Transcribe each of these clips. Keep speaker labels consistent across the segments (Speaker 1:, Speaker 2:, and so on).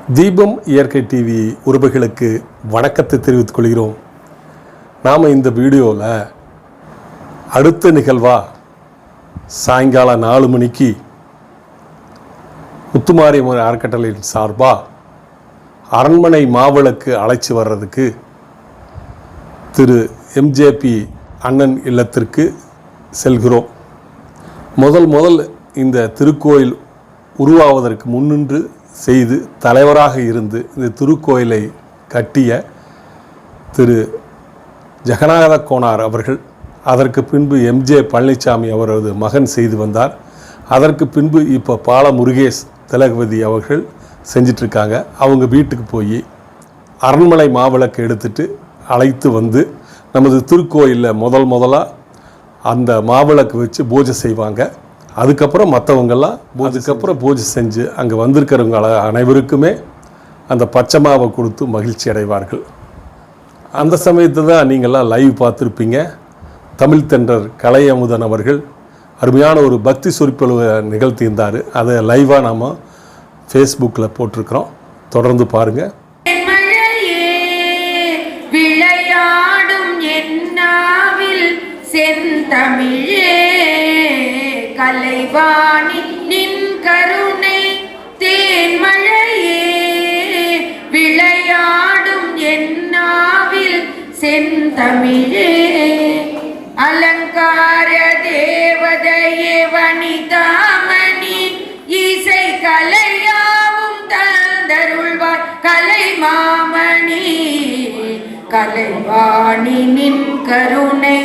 Speaker 1: தீபம் இயற்கை டிவி உறவுகளுக்கு வணக்கத்தை தெரிவித்துக் கொள்கிறோம். நாம் இந்த வீடியோவில் அடுத்த நிகழ்வாக சாயங்காலம் 4 மணிக்கு முத்துமாரியம்மன் அறக்கட்டளையின் சார்பாக அரண்மனை மாவிளக்கு அழைச்சி வர்றதுக்கு திரு எம்ஜேபி அண்ணன் இல்லத்திற்கு செல்கிறோம். முதல் இந்த திருக்கோயில் உருவாவதற்கு முன்னின்று செய்து தலைவராக இருந்து இந்த திருக்கோயிலை கட்டிய திரு ஜெகநாத கோனார் அவர்கள், அதற்கு பின்பு எம்ஜே பழனிசாமி அவரது மகன் செய்து வந்தார். அதற்கு பின்பு இப்போ பால முருகேஷ் திலகவதி அவர்கள் செஞ்சிட்ருக்காங்க. அவங்க வீட்டுக்கு போய் அரண்மனை மாவிளக்கு எடுத்துட்டு அழைத்து வந்து நமது திருக்கோயிலில் முதலாக அந்த மாவிளக்கு வச்சு பூஜை செய்வாங்க. அதுக்கப்புறம் மற்றவங்கெல்லாம் பூஜை செஞ்சு அங்கே வந்திருக்கிறவங்க அனைவருக்குமே அந்த பச்சை மாவை கொடுத்து மகிழ்ச்சி அடைவார்கள். அந்த சமயத்தை தான் நீங்கள்லாம் லைவ் பார்த்துருப்பீங்க. தமிழ் தென்றர் கலை அமுதன் அவர்கள் அருமையான ஒரு பக்தி சொற்பொழிவை நிகழ்த்தியிருந்தார். அதை லைவாக நாம் ஃபேஸ்புக்கில் போட்டிருக்கிறோம். தொடர்ந்து பாருங்கள்.
Speaker 2: செந்தமிழே கலைவாணி நின் கருணை தேன்மழையே விளையாடும் என்னாவில் செந்தமிழே அலங்கார தேவதையே வனிதாமணி இசை கலையாவும் தந்தருள்வார் கலைமாமணி கலைவாணி நின் கருணை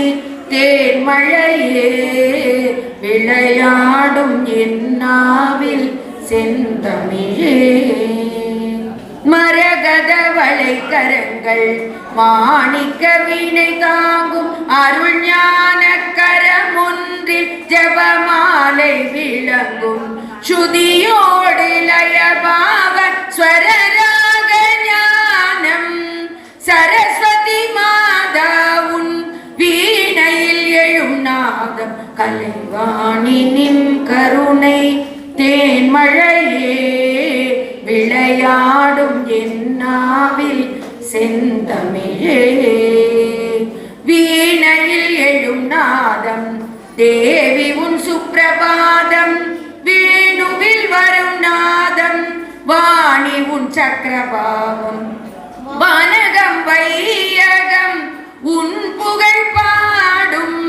Speaker 2: தேன்மழையே விளையாடும் என்னாவில் செந்தமிழே மரகத வளைக்கரங்கள் மாணிக்க வீணை தாங்கும் அருள் ஞான கரமொன்றில் ஜபமாலை விளங்கும் சுதியோடு லயபாவ ஸ்வரராக ஞானம் சரஸ்வதி மாதாவுன் வீணையில் எழும் நாதம் கலைவாணி நின் கருணை தேன்மழையே விளையாடும் என்னாவில் செந்தமிழே வீணையில் எழும் நாதம் தேவி உன் சுப்பிரபாதம் வேணுவில் வரும் நாதம் வாணி உன் சக்கரபாகம் வானகம் வையகம் உன் புகழ் பாடும்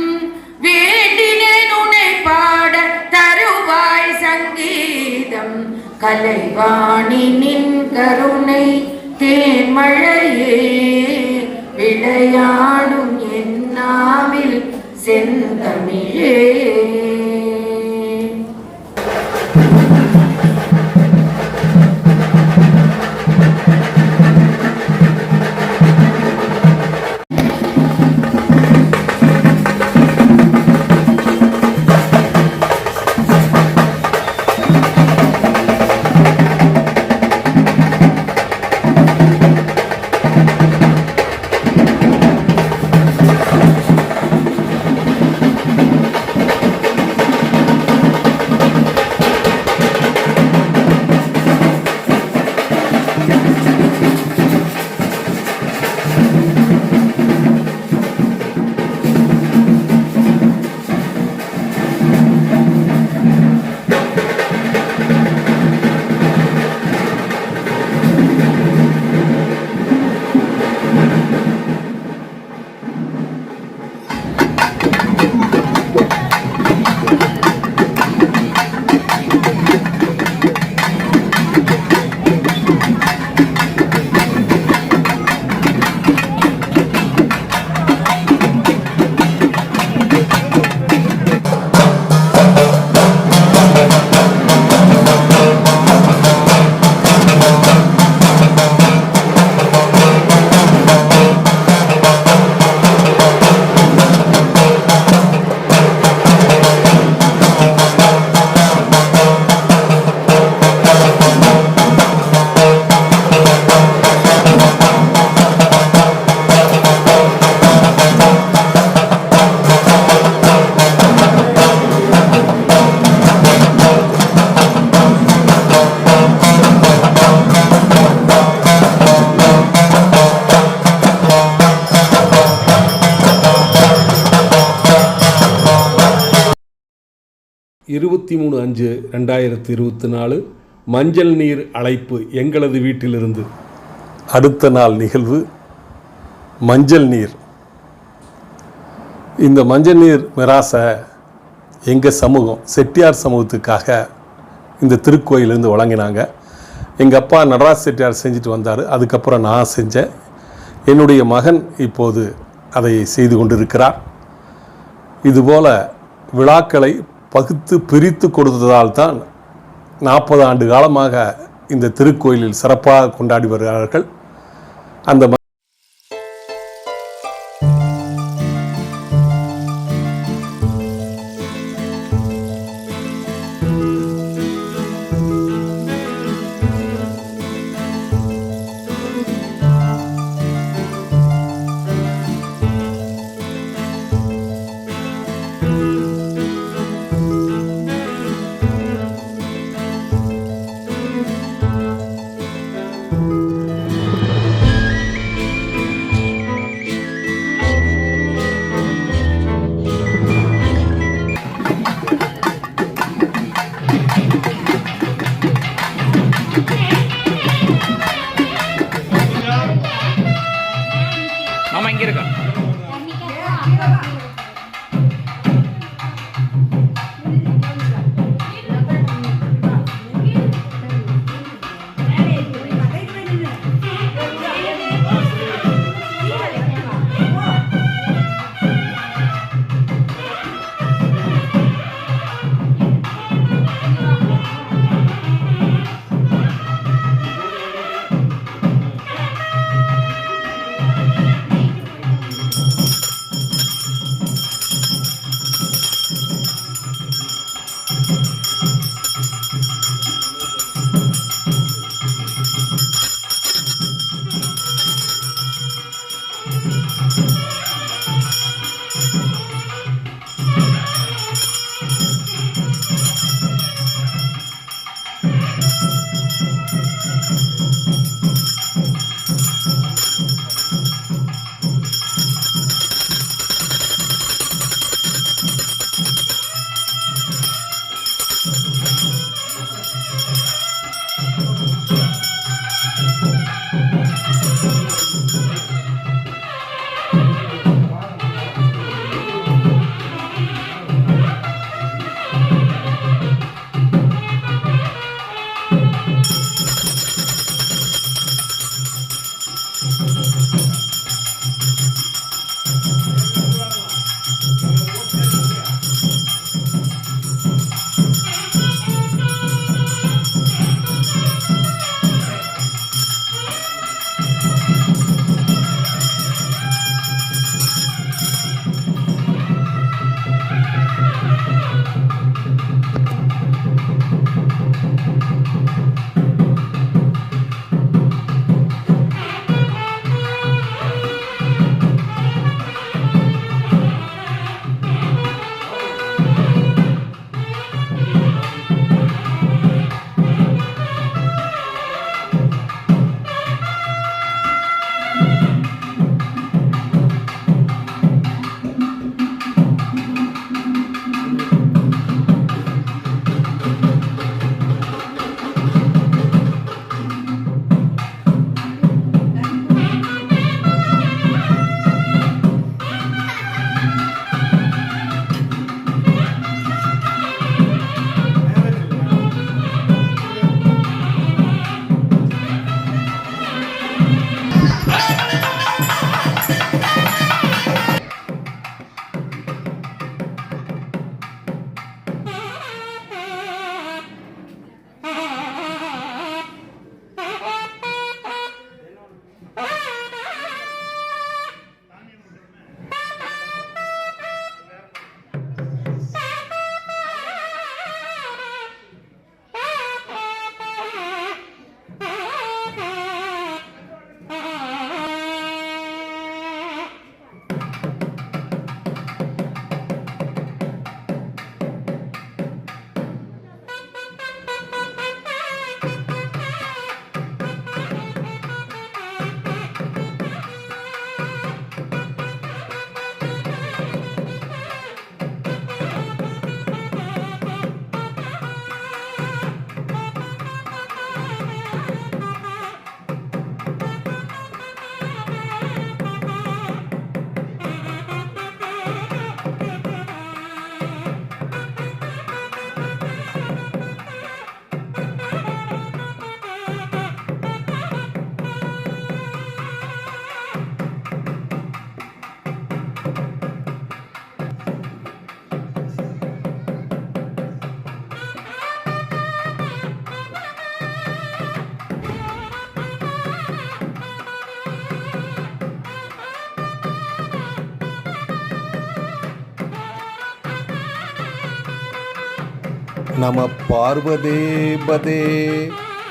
Speaker 2: வேண்டினேன் உன்னை பாட தருவாய் சங்கீதம் கலைவாணி நின் கருணை தேன்மழையே விளையாடும் என்னாவில் செந்தமிழே.
Speaker 1: 23/5/2024 மஞ்சள் நீர் அழைப்பு எங்களது வீட்டிலிருந்து. அடுத்த நாள் நிகழ்வு மஞ்சள் நீர். இந்த மஞ்சள் நீர் மிராசை எங்கள் சமூகம், செட்டியார் சமூகத்துக்காக இந்த திருக்கோயிலிருந்து வழங்கினாங்க. எங்கள் அப்பா நடராஜ் செட்டியார் செஞ்சுட்டு வந்தார். அதுக்கப்புறம் நான் செஞ்சேன். என்னுடைய மகன் இப்போது அதை செய்து கொண்டிருக்கிறார். இதுபோல் விழாக்களை பகுத்து பிரித்து கொடுத்ததால் தான் 40 ஆண்டு காலமாக இந்த திருக்கோயிலில் சிறப்பாக கொண்டாடி வருகிறார்கள். அந்த நம பார்வதேபதே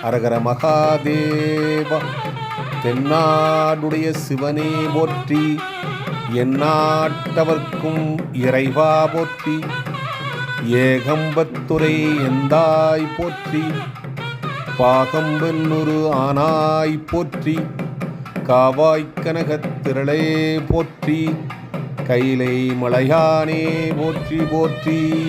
Speaker 1: அரகர மகாதேவா. தென்னாடுடைய சிவனே போற்றி, எந்நாட்டவர்க்கும் இறைவா போற்றி, ஏகம்பத்துரை எந்தாய் போற்றி, பாகம்பென்னுரு ஆனாய் போற்றி, காவாய்க்கனகத் திரளே போற்றி, கைலை மலையானே போற்றி போற்றி.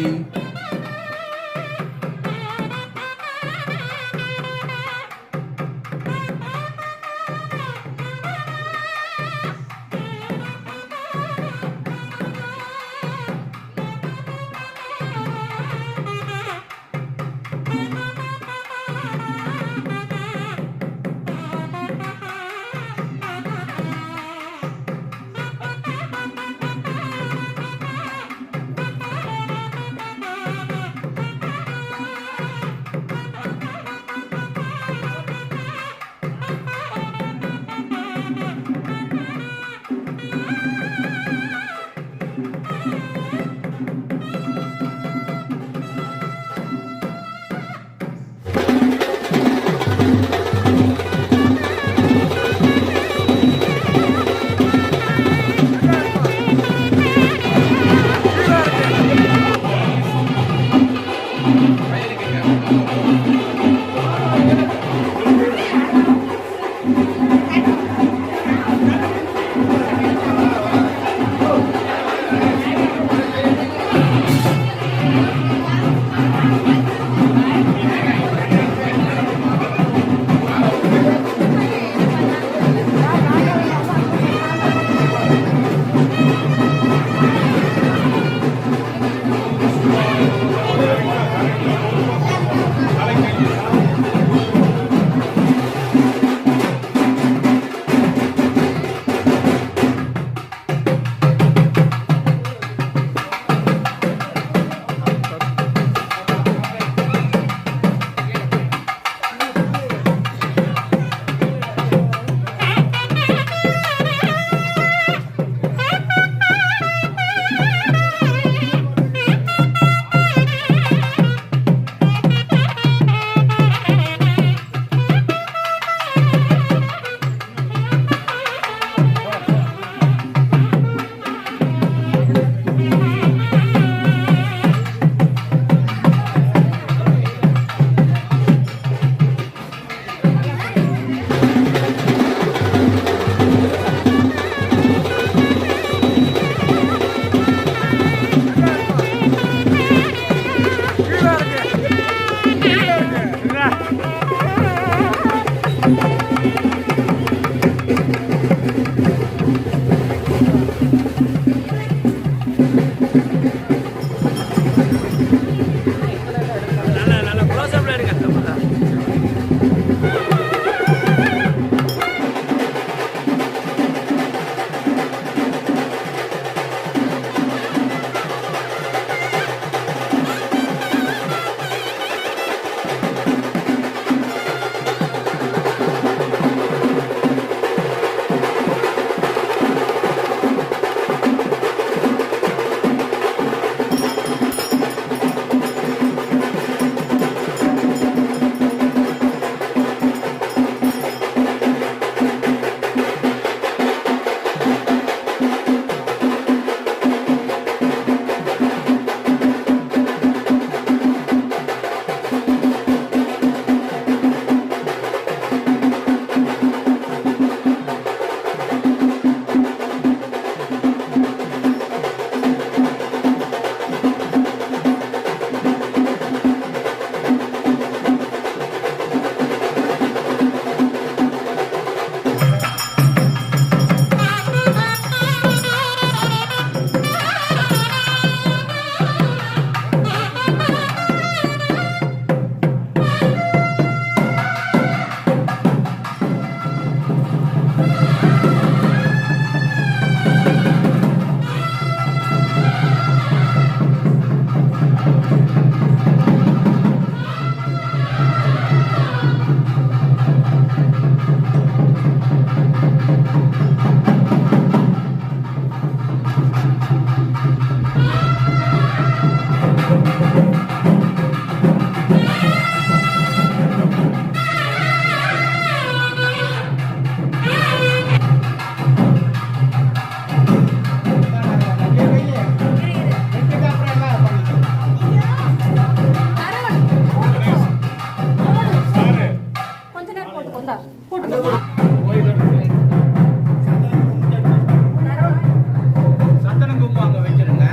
Speaker 3: சந்தனம் கும்பம் அங்க வச்சிருங்க.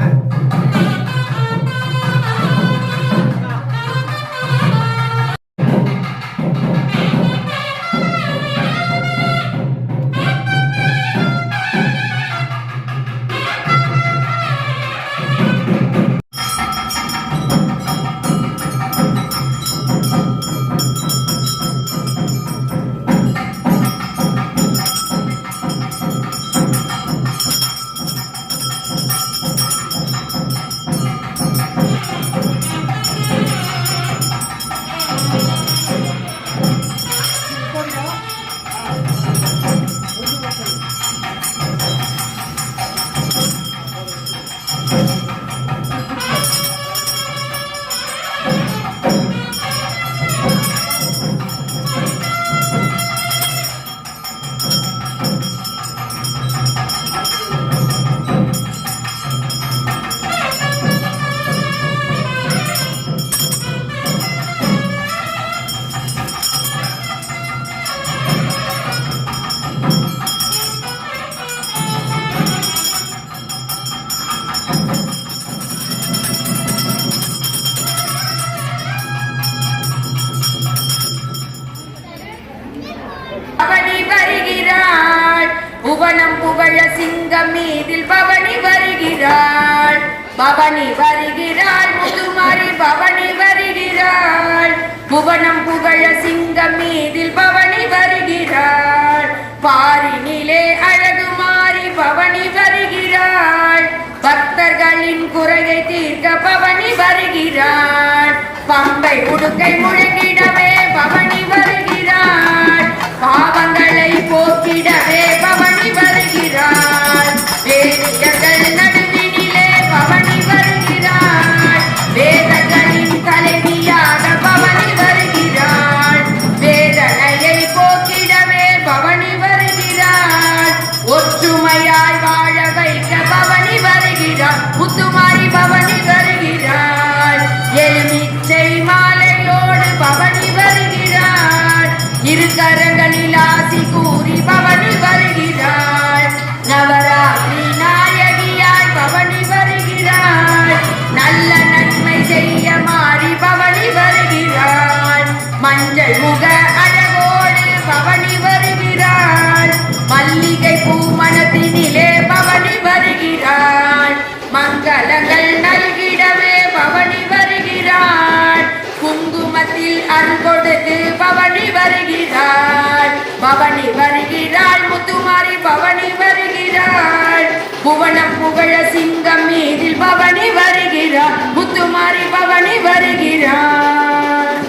Speaker 2: பவனி வருகிறாள் புவனம் புகழ சிங்கம் மீதில் பவனி வருகிறாள் பவனி வருகிறாள் முதுமாரி பவனி வருகிறாள் புவனம் புகழ சிங்கம் மீதில் பவனி வருகிறாள் பாரினிலே அழகு மாறி பவனி வருகிறாள் பக்தர்களின் குறையை தீர்க்க பவனி வருகிறாள் பம்பை உடுக்கை முழங்கிடவே பவனி வருகிறாள் பாவங்களை போக்கிடவே பவனி வருகிறாள் வேதியர்கள் நடுவினிலே பவனி வருகிறாள் வேதங்களின் தலைவியாக பவனி வருகிறாள் வேதனையை போக்கிடவே பவனி வருகிறாள் ஒற்றுமையாய் வாழ வைக்க பவனி வருகிறாள் முத்துமாரி பவனி வருகிறாள் எலுமிச்சை மாலையோடு பவனி வருகிறாள் இரு கரங்களில் ஆசி கூறி பவனி வருகிறாள் நவராத்திரி நாயகியாய் பவனி வருகிறாள் நல்ல நன்மை செய்ய மாறி பவனி வருகிறாள் மஞ்சள் முக அழகோடு பவனி வருகிறாள் மல்லிகை பூ மனத்தினிலே பவனி வருகிறாள் மங்களங்கள் நல்கிடவே பவனி வருகிறாள் குங்குமத்தில் அன்பொடுத்து பவனி வருகிறாள் பவனி வருகிறாள் முத்துமாரி பவனி வருகிறாள் புவனம் புகழ சிங்கம் மீதில் பவனி வருகிறாள் முத்துமாரி பவனி வருகிறாள்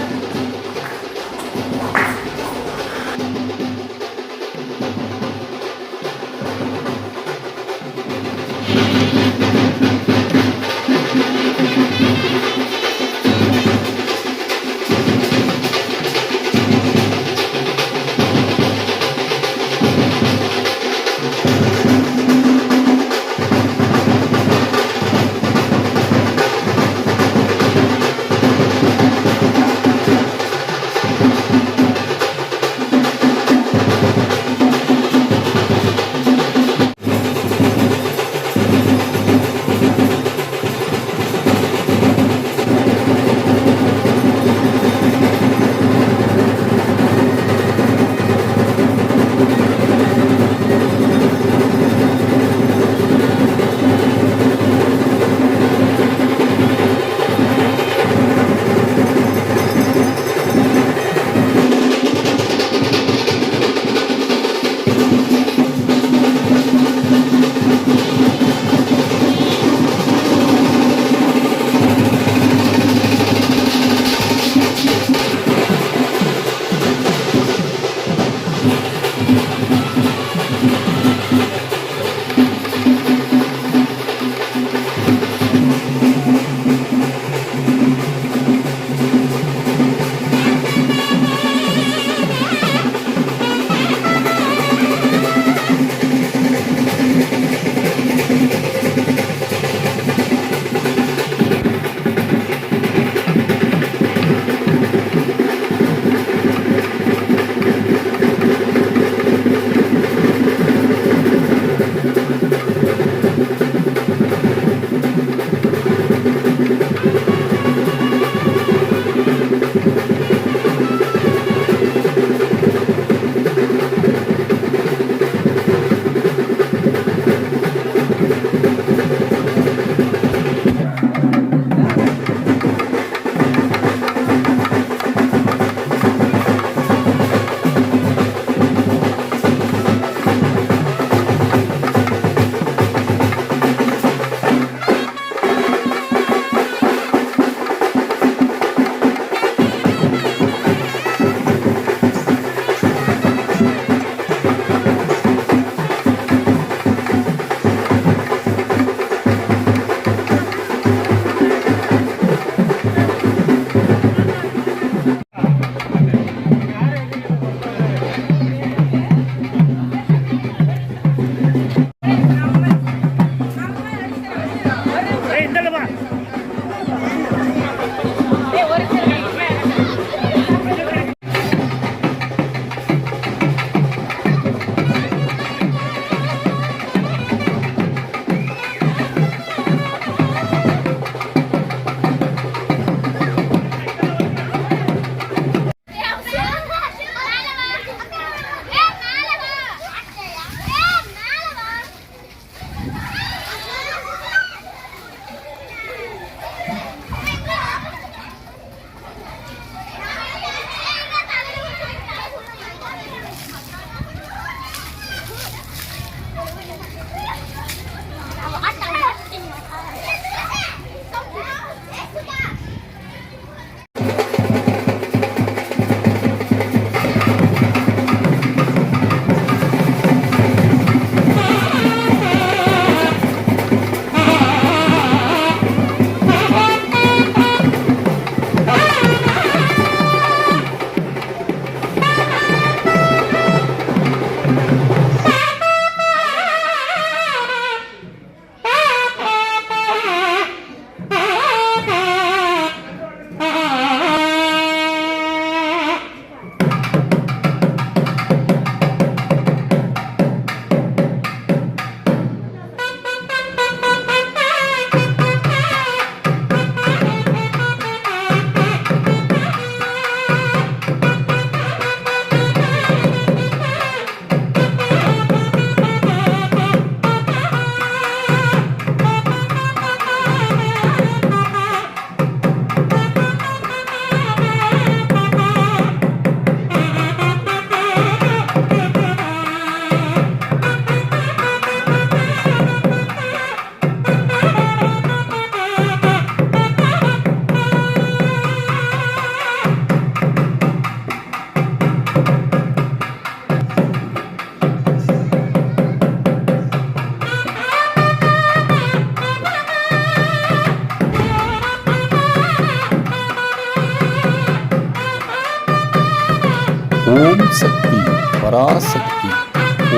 Speaker 1: ஓம் சக்தி பராசக்தி,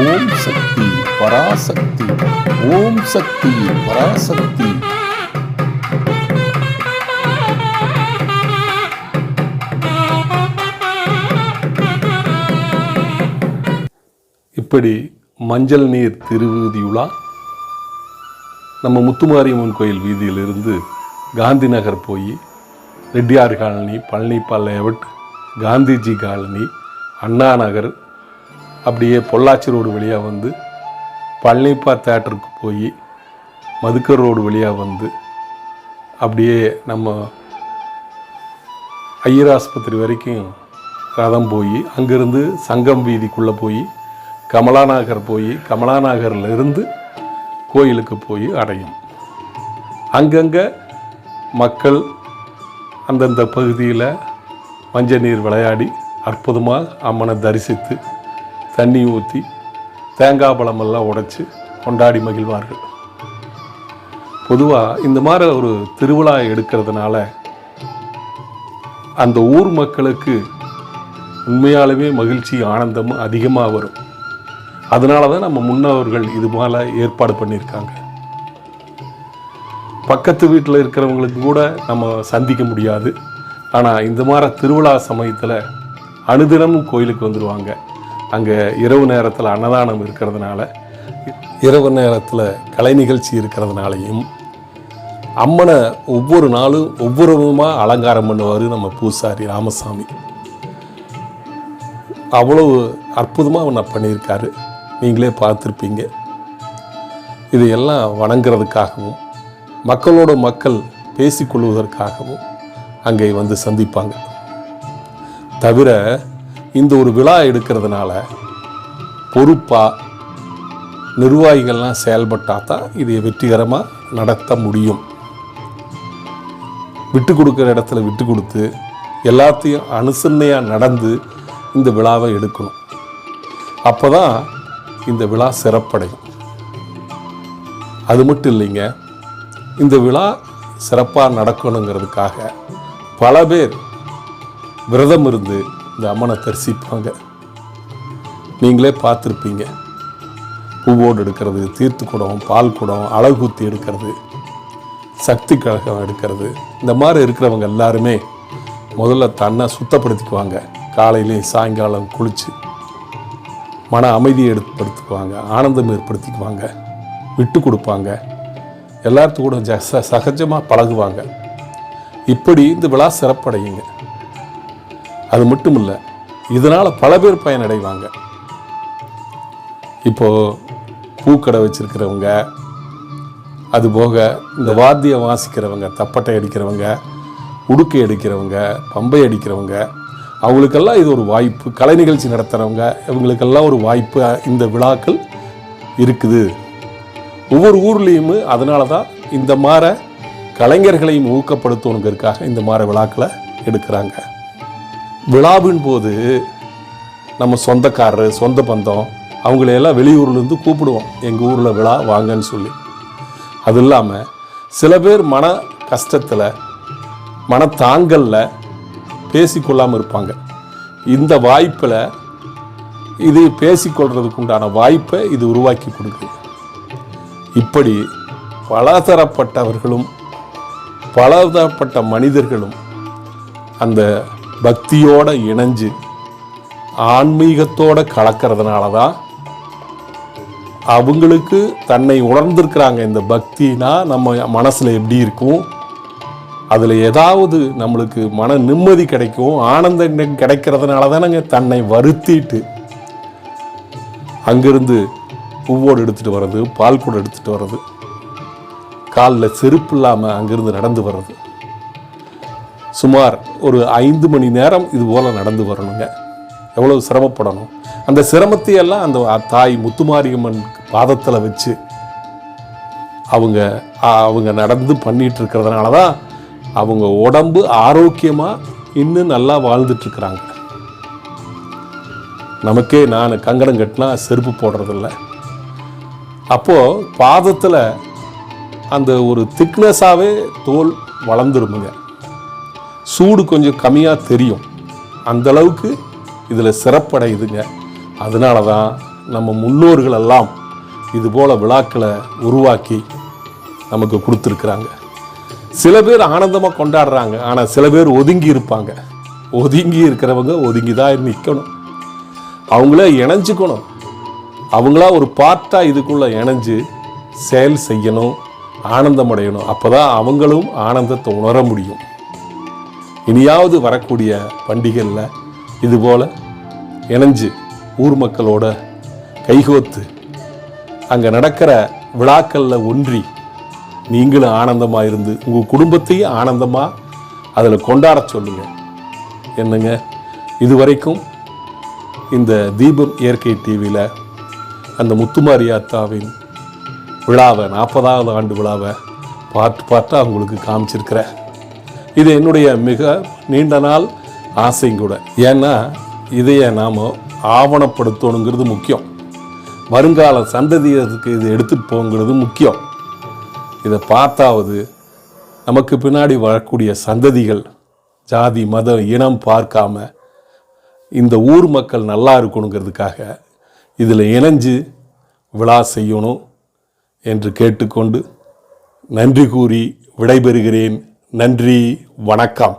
Speaker 1: ஓம் சக்தி பராசக்தி, ஓம் சக்தி பராசக்தி. இப்படி மஞ்சள் நீர் திருவீதி உலா நம்ம முத்துமாரியம்மன் கோயில் வீதியிலிருந்து காந்தி நகர் போய் Reddiar colony, Palanippa layout, Gandhiji colony, Anna Nagar, அப்படியே பொள்ளாச்சி ரோடு வழியாக வந்து பழனிப்பா தேட்டருக்கு போய் மதுக்கர் ரோடு வழியாக வந்து அப்படியே நம்ம ஐயர் ஆஸ்பத்திரி வரைக்கும் ரதம் போய் அங்கேருந்து சங்கம் வீதிக்குள்ளே போய் கமலாநகர் போய் கமலாநகர்லேருந்து கோயிலுக்கு போய் அடையும். அங்கங்கே மக்கள் அந்தந்த பகுதியில் மஞ்சள் நீர் விளையாடி அற்புதமாக அம்மனை தரிசித்து தண்ணி ஊற்றி தேங்காய் பழமெல்லாம் உடைச்சி கொண்டாடி மகிழ்வார்கள். பொதுவாக இந்த மாதிரி ஒரு திருவிழா எடுக்கிறதுனால அந்த ஊர் மக்களுக்கு உண்மையாலுமே மகிழ்ச்சி ஆனந்தமும் அதிகமாக வரும். அதனால தான் நம்ம முன்னோர்கள் இது போல ஏற்பாடு பண்ணியிருக்காங்க. பக்கத்து வீட்டில் இருக்கிறவங்களுக்கு கூட நம்ம சந்திக்க முடியாது. ஆனால் இந்த மாதிரி திருவிழா சமயத்தில் அனுதினமும் கோயிலுக்கு வந்துடுவாங்க. அங்கே இரவு நேரத்தில் அன்னதானம் இருக்கிறதுனால, இரவு நேரத்தில் கலை நிகழ்ச்சி இருக்கிறதுனாலையும் அம்மனை ஒவ்வொரு நாளும் ஒவ்வொரு விதமாக அலங்காரம் பண்ணுவார் நம்ம பூசாரி ராமசாமி. அவ்வளவு அற்புதமாக அவனை பண்ணியிருக்காரு. நீங்களே பார்த்துருப்பீங்க. இதையெல்லாம் வணங்குறதுக்காகவும் மக்களோட மக்கள் பேசிக்கொள்வதற்காகவும் அங்கே வந்து சந்திப்பாங்க. தவிர இந்த ஒரு விழா எடுக்கிறதுனால பொறுப்பாக நிர்வாகிகள்லாம் செயல்பட்டால் தான் இதை வெற்றிகரமாக நடத்த முடியும். விட்டு கொடுக்குற இடத்துல விட்டு கொடுத்து எல்லாத்தையும் அனுசரணையாக நடந்து இந்த விழாவை எடுக்கணும். அப்போ தான் இந்த விழா சிறப்படையும். அது மட்டும் இல்லைங்க, இந்த விழா சிறப்பாக நடக்கணுங்கிறதுக்காக பல பேர் விரதம் இருந்து இந்த அம்மனை தரிசிப்பாங்க. நீங்களே பார்த்துருப்பீங்க. பூவோடு எடுக்கிறது, தீர்த்து குடம், பால் குடம், அழகுத்தி எடுக்கிறது, சக்தி கழகம் எடுக்கிறது. இந்த மாதிரி இருக்கிறவங்க எல்லாருமே முதல்ல தன்னை சுத்தப்படுத்திக்குவாங்க. காலையிலேயும் சாயங்காலம் குளித்து மன அமைதியை ஏற்படுத்திக்குவாங்க, ஆனந்தம் ஏற்படுத்திக்குவாங்க, விட்டு கொடுப்பாங்க, எல்லாத்து கூட சகஜமாக பழகுவாங்க. இப்படி இந்த விழா சிறப்படையுங்க. அது மட்டும் இல்லை, இதனால் பல பேர் பயனடைவாங்க. இப்போது பூக்கடை வச்சுருக்கிறவங்க, அதுபோக இந்த வாத்தியம் வாசிக்கிறவங்க, தப்பட்டை அடிக்கிறவங்க, உடுக்கை அடிக்கிறவங்க, பம்பை அடிக்கிறவங்க, அவங்களுக்கெல்லாம் இது ஒரு வாய்ப்பு. கலை நிகழ்ச்சி நடத்துகிறவங்க, இவங்களுக்கெல்லாம் ஒரு வாய்ப்பு இந்த விழாக்கள் இருக்குது. ஒவ்வொரு ஊர்லேயும் அதனால தான் இந்த மாதிரி கலைஞர்களையும் ஊக்கப்படுத்தணுங்கிறதுக்காக இந்த மாதிரி விழாக்களை எடுக்கிறாங்க. விழாவின் போது நம்ம சொந்தக்காரர், சொந்த பந்தம் அவங்களையெல்லாம் வெளியூர்லேருந்து கூப்பிடுவோம், எங்கள் ஊரில் விழா வாங்கன்னு சொல்லி. அது இல்லாமல் சில பேர் மன கஷ்டத்தில், மனத்தாங்கல்ல பேசிக்கொள்ளாமல் இருப்பாங்க. இந்த வாய்ப்பில் இது பேசிக்கொள்கிறதுக்கு உண்டான வாய்ப்பை இது உருவாக்கி கொடுக்குது. இப்படி பலதரப்பட்டவர்களும் பலதரப்பட்ட மனிதர்களும் அந்த பக்தியோடு இணைஞ்சு ஆன்மீகத்தோடு கலக்கிறதுனால தான் அவங்களுக்கு தன்னை உணர்ந்திருக்கிறாங்க. இந்த பக்தினா நம்ம மனசில் எப்படி இருக்கும், அதில் ஏதாவது நம்மளுக்கு மன நிம்மதி கிடைக்கும், ஆனந்தம் கிடைக்கிறதுனால தானங்க தன்னை வருத்திட்டு அங்கேருந்து பூவோடு எடுத்துகிட்டு வர்றது, பால் கூட எடுத்துகிட்டு வர்றது, காலில் செருப்பு இல்லாமல் அங்கேருந்து நடந்து வர்றது. சுமார் ஒரு 5 மணி நேரம் இது போல் நடந்து வரணுங்க. எவ்வளவு சிரமப்படணும். அந்த சிரமத்தையெல்லாம் அந்த தாய் முத்துமாரியம்மன் பாதத்தில் வச்சு அவங்க நடந்து பண்ணிகிட்டு இருக்கிறதுனால தான் அவங்க உடம்பு ஆரோக்கியமாக இன்னும் நல்லா வாழ்ந்துட்டுருக்குறாங்க. நமக்கே நான் கங்கணம் கட்டினா செருப்பு போடுறதில்ல. அப்போது பாதத்தில் அந்த ஒரு திக்னஸாகவே தோல் வளர்ந்துருமுங்க. சூடு கொஞ்சம் கம்மியாக தெரியும். அந்தளவுக்கு இதில் சிறப்படையுதுங்க. அதனால தான் நம்ம முன்னோர்கள் எல்லாம் இதுபோல் விழாக்களை உருவாக்கி நமக்கு கொடுத்துருக்குறாங்க. சில பேர் ஆனந்தமாக கொண்டாடுறாங்க, ஆனால் சில பேர் ஒதுங்கி இருப்பாங்க. ஒதுங்கி இருக்கிறவங்க ஒதுங்கி தான் நிற்கணும், அவங்கள இணைஞ்சிக்கணும். அவங்களா ஒரு பார்ட்டாக இதுக்குள்ளே இணைஞ்சு செயல் செய்யணும், ஆனந்தம் அடையணும். அப்போ தான் அவங்களும் ஆனந்தத்தை உணர முடியும். இனியாவது வரக்கூடிய பண்டிகைகளில் இதுபோல் இணைஞ்சு ஊர் மக்களோட கைகோத்து அங்கே நடக்கிற விழாக்களில் ஒன்றி நீங்களும் ஆனந்தமாக இருந்து உங்கள் குடும்பத்தையும் ஆனந்தமாக அதில் கொண்டாட சொல்லுங்கள். என்னங்க, இதுவரைக்கும் இந்த தீபம் இயற்கை டிவியில் அந்த முத்துமாரியாத்தாவின் விழாவை 40வது ஆண்டு விழாவை பார்ட்டாக உங்களுக்கு காமிச்சிருக்கிறேன். இது என்னுடைய மிக நீண்ட நாள் ஆசையும் கூட. ஏன்னா இதையை நாம் ஆவணப்படுத்தணுங்கிறது முக்கியம், வருங்கால சந்ததியத்துக்கு இது எடுத்துகிட்டு போங்கிறது முக்கியம். இதை பார்த்தாவது நமக்கு பின்னாடி வரக்கூடிய சந்ததிகள் ஜாதி மதம் இனம் பார்க்காம இந்த ஊர் மக்கள் நல்லா இருக்கணுங்கிறதுக்காக இதில் இணைஞ்சு விழா செய்யணும் என்று கேட்டுக்கொண்டு நன்றி கூறி விடைபெறுகிறேன். நன்றி, வணக்கம்.